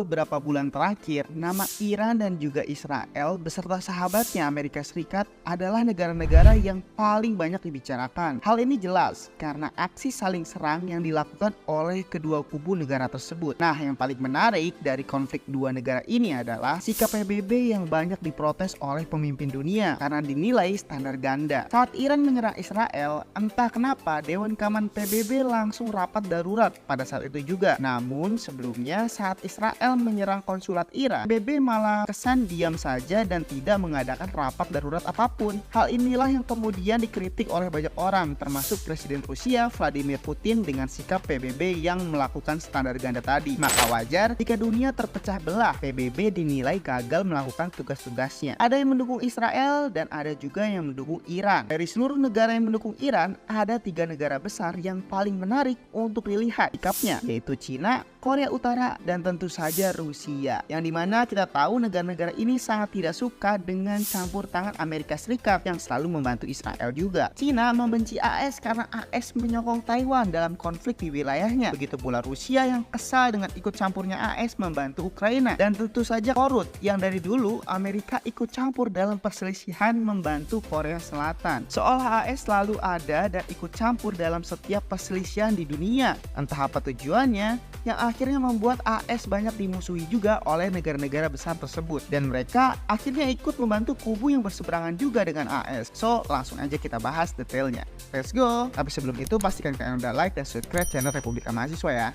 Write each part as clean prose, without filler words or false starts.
beberapa bulan terakhir, nama Iran dan juga Israel beserta sahabatnya Amerika Serikat adalah negara-negara yang paling banyak dibicarakan. Hal ini jelas karena aksi saling serang yang dilakukan oleh kedua kubu negara tersebut. Nah, yang paling menarik dari konflik dua negara ini adalah sikap PBB yang banyak diprotes oleh pemimpin dunia karena dinilai standar ganda. Saat Iran menyerang Israel, entah kenapa Dewan Keamanan PBB langsung rapat darurat pada saat itu juga. Namun sebelumnya saat Israel menyerang konsulat Iran, PBB malah kesan diam saja dan tidak mengadakan rapat darurat apapun. Hal inilah yang kemudian dikritik oleh banyak orang, termasuk Presiden Rusia Vladimir Putin dengan sikap PBB yang melakukan standar ganda tadi. Maka wajar jika dunia terpecah belah, PBB dinilai gagal melakukan tugas-tugasnya. Ada yang mendukung Israel dan ada juga yang mendukung Iran. Dari seluruh negara yang mendukung Iran, ada 3 negara besar yang paling menarik untuk dilihat sikapnya, yaitu Cina, Korea Utara, dan tentu saja Rusia. Yang dimana kita tahu negara-negara ini sangat tidak suka dengan campur tangan Amerika Serikat yang selalu membantu Israel juga. Cina membenci AS karena AS menyokong Taiwan dalam konflik di wilayahnya. Begitu pula Rusia yang kesal dengan ikut campurnya AS membantu Ukraina. Dan tentu saja Korut yang dari dulu Amerika ikut campur dalam perselisihan membantu Korea Selatan. Seolah AS selalu ada dan ikut campur dalam setiap perselisihan di dunia. Entah apa tujuannya, yang akhirnya membuat AS banyak dimusuhi juga oleh negara-negara besar tersebut, dan mereka akhirnya ikut membantu kubu yang berseberangan juga dengan AS. So langsung aja kita bahas detailnya, let's go. Tapi sebelum itu pastikan kalian udah like dan subscribe channel Republika Mahasiswa ya.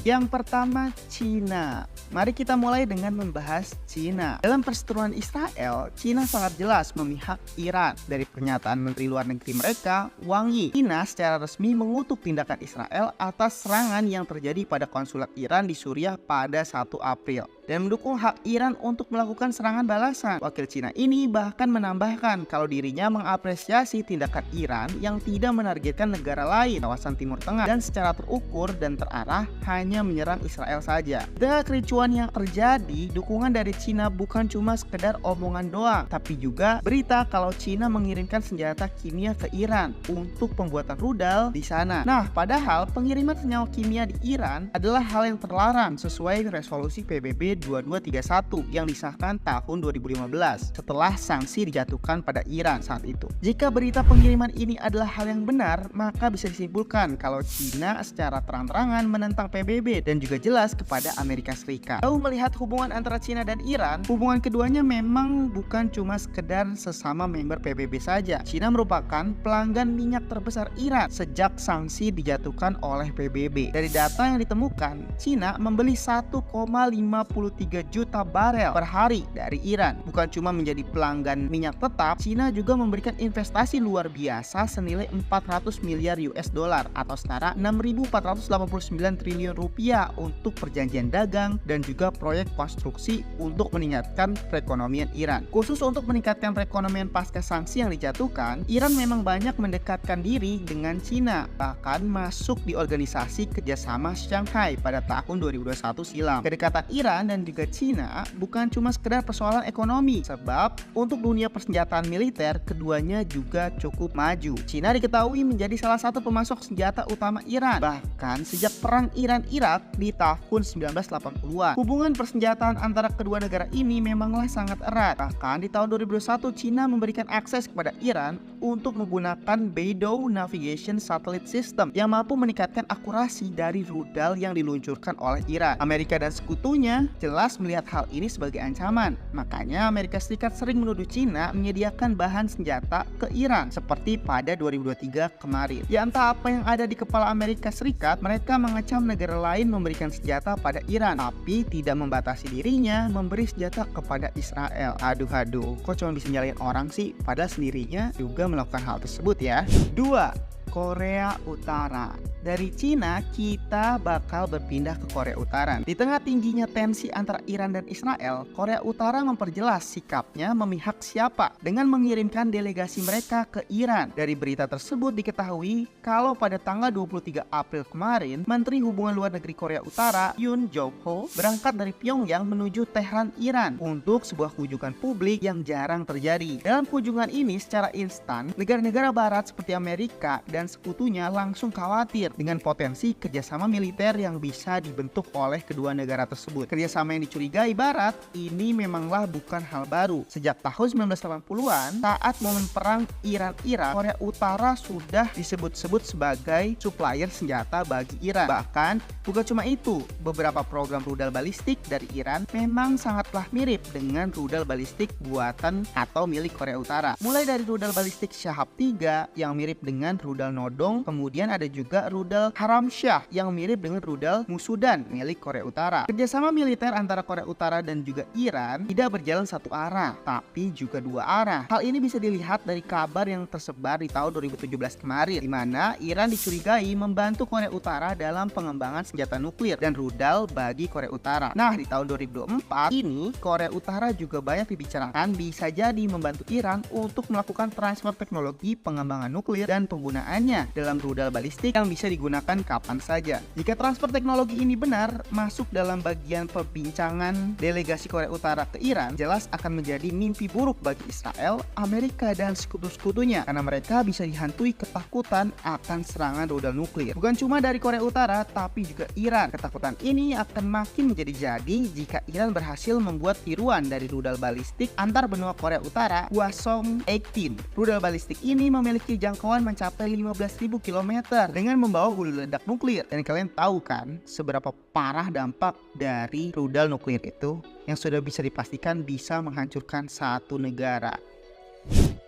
Yang pertama, Cina. Mari kita mulai dengan membahas Cina. Dalam perseteruan Israel, Cina sangat jelas memihak Iran. Dari pernyataan Menteri Luar Negeri mereka, Wang Yi, Cina secara resmi mengutuk tindakan Israel atas serangan yang terjadi pada konsulat Iran di Suriah pada 1 April dan mendukung hak Iran untuk melakukan serangan balasan. Wakil Cina ini bahkan menambahkan kalau dirinya mengapresiasi tindakan Iran yang tidak menargetkan negara lain kawasan Timur Tengah dan secara terukur dan terarah hanya menyerang Israel saja. Dengan kericuan yang terjadi, dukungan dari Cina bukan cuma sekedar omongan doang, tapi juga berita kalau Cina mengirimkan senjata kimia ke Iran untuk pembuatan rudal di sana. Nah, padahal pengiriman senyawa kimia di Iran adalah hal yang terlarang sesuai resolusi PBB 2231 yang disahkan tahun 2015 setelah sanksi dijatuhkan pada Iran saat itu. Jika berita pengiriman ini adalah hal yang benar, maka bisa disimpulkan kalau Cina secara terang-terangan menentang PBB dan juga jelas kepada Amerika Serikat. Lalu melihat hubungan antara Cina dan Iran, hubungan keduanya memang bukan cuma sekedar sesama member PBB saja. Cina merupakan pelanggan minyak terbesar Iran sejak sanksi dijatuhkan oleh PBB. Dari data yang ditemukan, Cina membeli 1,53 juta barel per hari dari Iran. Bukan cuma menjadi pelanggan minyak tetap, Cina juga memberikan investasi luar biasa senilai 400 miliar US dollar atau setara 6.489 triliun rupiah untuk perjanjian dagang dan juga proyek konstruksi untuk meningkatkan perekonomian Iran. Khusus untuk meningkatkan perekonomian pasca sanksi yang dijatuhkan, Iran memang banyak mendekatkan diri dengan Cina, bahkan masuk di organisasi kerjasama Shanghai pada tahun 2021 silam. Kedekatan Iran dan juga Cina bukan cuma sekedar persoalan ekonomi, sebab untuk dunia persenjataan militer keduanya juga cukup maju. Cina diketahui menjadi salah satu pemasok senjata utama Iran, bahkan sejak perang Iran-Irak di tahun 1980-an. Hubungan persenjataan antara kedua negara ini memanglah sangat erat. Bahkan di tahun 2021 Cina memberikan akses kepada Iran untuk menggunakan Beidou Navigation Satellite System yang mampu meningkatkan akurasi dari rudal yang diluncurkan oleh Iran. Amerika dan sekutunya jelas melihat hal ini sebagai ancaman. Makanya Amerika Serikat sering menuduh Cina menyediakan bahan senjata ke Iran seperti pada 2023 kemarin. Ya entah apa yang ada di kepala Amerika Serikat, mereka mengecam negara lain memberikan senjata pada Iran, tapi tidak membatasi dirinya memberi senjata kepada Israel. Aduh, kok cuma bisa nyalain orang sih, padahal sendirinya juga melakukan hal tersebut ya. 2. Korea Utara. Dari Cina kita bakal berpindah ke Korea Utara. Di tengah tingginya tensi antara Iran dan Israel, Korea Utara memperjelas sikapnya memihak siapa dengan mengirimkan delegasi mereka ke Iran. Dari berita tersebut diketahui kalau pada tanggal 23 April kemarin, Menteri Hubungan Luar Negeri Korea Utara Yoon Jong-ho berangkat dari Pyongyang menuju Tehran, Iran untuk sebuah kunjungan publik yang jarang terjadi. Dalam kunjungan ini secara instan, negara-negara barat seperti Amerika dan dan sekutunya langsung khawatir dengan potensi kerjasama militer yang bisa dibentuk oleh kedua negara tersebut. Kerjasama yang dicurigai Barat ini memanglah bukan hal baru. Sejak tahun 1980-an, saat momen perang Iran-Irak, Korea Utara sudah disebut-sebut sebagai supplier senjata bagi Iran. Bahkan, bukan cuma itu, beberapa program rudal balistik dari Iran memang sangatlah mirip dengan rudal balistik buatan atau milik Korea Utara. Mulai dari rudal balistik Shahab 3 yang mirip dengan rudal Nodong, kemudian ada juga rudal Haram Shah yang mirip dengan rudal Musudan milik Korea Utara. Kerjasama militer antara Korea Utara dan juga Iran tidak berjalan satu arah, tapi juga dua arah. Hal ini bisa dilihat dari kabar yang tersebar di tahun 2017 kemarin, di mana Iran dicurigai membantu Korea Utara dalam pengembangan senjata nuklir dan rudal bagi Korea Utara. Nah, di tahun 2024 ini Korea Utara juga banyak dibicarakan bisa jadi membantu Iran untuk melakukan transfer teknologi pengembangan nuklir dan penggunaannya dalam rudal balistik yang bisa digunakan kapan saja. Jika transfer teknologi ini benar masuk dalam bagian perbincangan delegasi Korea Utara ke Iran, jelas akan menjadi mimpi buruk bagi Israel, Amerika, dan sekutu-sekutunya karena mereka bisa dihantui ketakutan akan serangan rudal nuklir. Bukan cuma dari Korea Utara, tapi juga Iran. Ketakutan ini akan makin menjadi-jadi jika Iran berhasil membuat tiruan dari rudal balistik antar benua Korea Utara, Hwasong-18. Rudal balistik ini memiliki jangkauan mencapai 15.000 km dengan membawa hulu ledak nuklir. Dan kalian tahu kan seberapa parah dampak dari rudal nuklir itu yang sudah bisa dipastikan bisa menghancurkan satu negara. 3.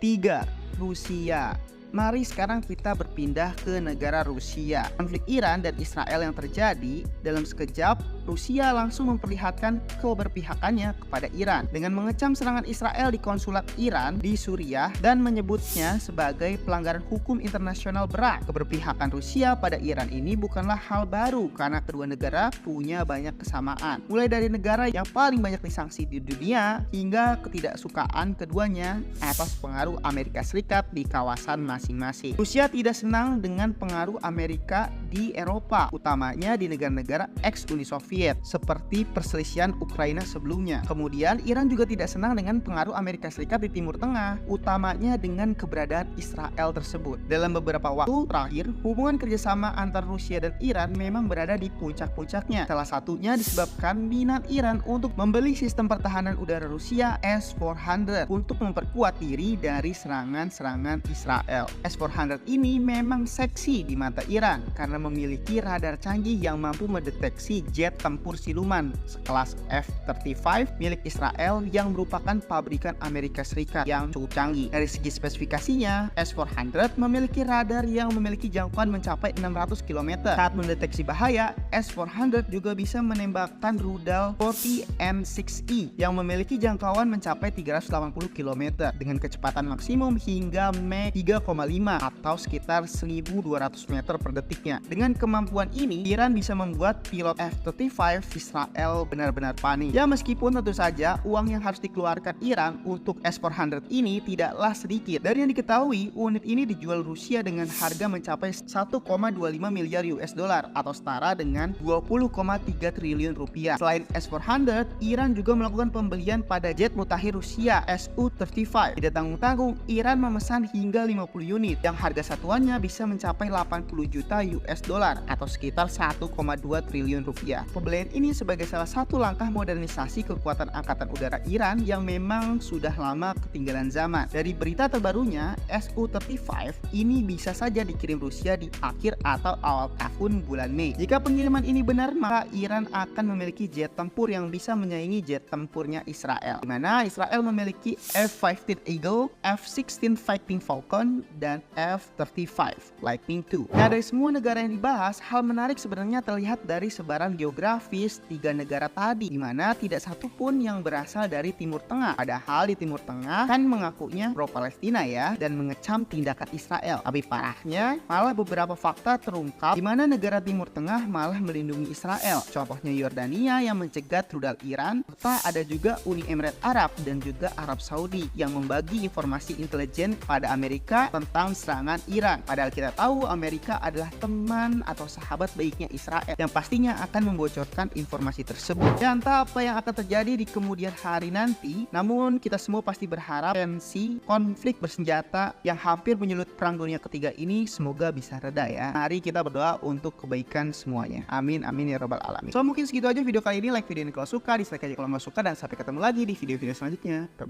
Rusia. Mari sekarang kita berpindah ke negara Rusia. Konflik Iran dan Israel yang terjadi, dalam sekejap Rusia langsung memperlihatkan keberpihakannya kepada Iran dengan mengecam serangan Israel di konsulat Iran di Suriah dan menyebutnya sebagai pelanggaran hukum internasional berat. Keberpihakan Rusia pada Iran ini bukanlah hal baru karena kedua negara punya banyak kesamaan. Mulai dari negara yang paling banyak disanksi di dunia hingga ketidaksukaan keduanya atas pengaruh Amerika Serikat di kawasan masing-masing. Rusia tidak senang dengan pengaruh Amerika di Eropa, utamanya di negara-negara ex-Uni Soviet, seperti perselisihan Ukraina sebelumnya. Kemudian, Iran juga tidak senang dengan pengaruh Amerika Serikat di Timur Tengah, utamanya dengan keberadaan Israel tersebut. Dalam beberapa waktu terakhir, hubungan kerjasama antar Rusia dan Iran memang berada di puncak-puncaknya. Salah satunya disebabkan minat Iran untuk membeli sistem pertahanan udara Rusia S-400 untuk memperkuat diri dari serangan-serangan Israel. S-400 ini memang seksi di mata Iran karena memiliki radar canggih yang mampu mendeteksi jet tempur siluman sekelas F-35 milik Israel yang merupakan pabrikan Amerika Serikat yang cukup canggih. Dari segi spesifikasinya, S-400 memiliki radar yang memiliki jangkauan mencapai 600 km. Saat mendeteksi bahaya, S-400 juga bisa menembakkan rudal 40M6E yang memiliki jangkauan mencapai 380 km dengan kecepatan maksimum hingga Mach 3,5 atau sekitar 1.200 meter per detiknya. Dengan kemampuan ini, Iran bisa membuat pilot F-35 Israel benar-benar panik. Ya, meskipun tentu saja uang yang harus dikeluarkan Iran untuk S-400 ini tidaklah sedikit. Dari yang diketahui, unit ini dijual Rusia dengan harga mencapai 1,25 miliar US dollar atau setara dengan 20,3 triliun rupiah. Selain S-400, Iran juga melakukan pembelian pada jet mutakhir Rusia Su-35. Tidak tanggung-tanggung, Iran memesan hingga 50 unit yang harga satuannya bisa mencapai 80 juta US dollar atau sekitar 1,2 triliun rupiah. Pembelian ini sebagai salah satu langkah modernisasi kekuatan angkatan udara Iran yang memang sudah lama ketinggalan zaman. Dari berita terbarunya, Su-35 ini bisa saja dikirim Rusia di akhir atau awal tahun bulan Mei. Jika pengiriman ini benar, maka Iran akan memiliki jet tempur yang bisa menyaingi jet tempurnya Israel, di mana Israel memiliki F-15 Eagle, F-16 Fighting Falcon, dan F-35 Lightning II. Nah, dari semua negara yang dibahas, hal menarik sebenarnya terlihat dari sebaran geografis tiga negara tadi, di mana tidak satu pun yang berasal dari Timur Tengah. Padahal di Timur Tengah kan mengakunya pro-Palestina ya, dan mengecam tindakan Israel. Tapi parahnya, malah beberapa fakta terungkap di mana negara Timur Tengah malah melindungi Israel. Contohnya Yordania yang mencegat rudal Iran, serta ada juga Uni Emirat Arab dan juga Arab Saudi yang membagi informasi intelijen pada Amerika tentang serangan Iran. Padahal kita tahu Amerika adalah teman atau sahabat baiknya Israel yang pastinya akan membocorkan informasi tersebut. Dan entah apa yang akan terjadi di kemudian hari nanti, namun kita semua pasti berharap tensi konflik bersenjata yang hampir menyulut perang dunia ketiga ini semoga bisa reda ya. Mari kita berdoa untuk kebaikan semuanya. Amin amin ya rabbal alamin. So mungkin segitu aja video kali ini. Like video ini kalau suka, dislike aja kalau nggak suka, dan sampai ketemu lagi di video-video selanjutnya. Bye bye.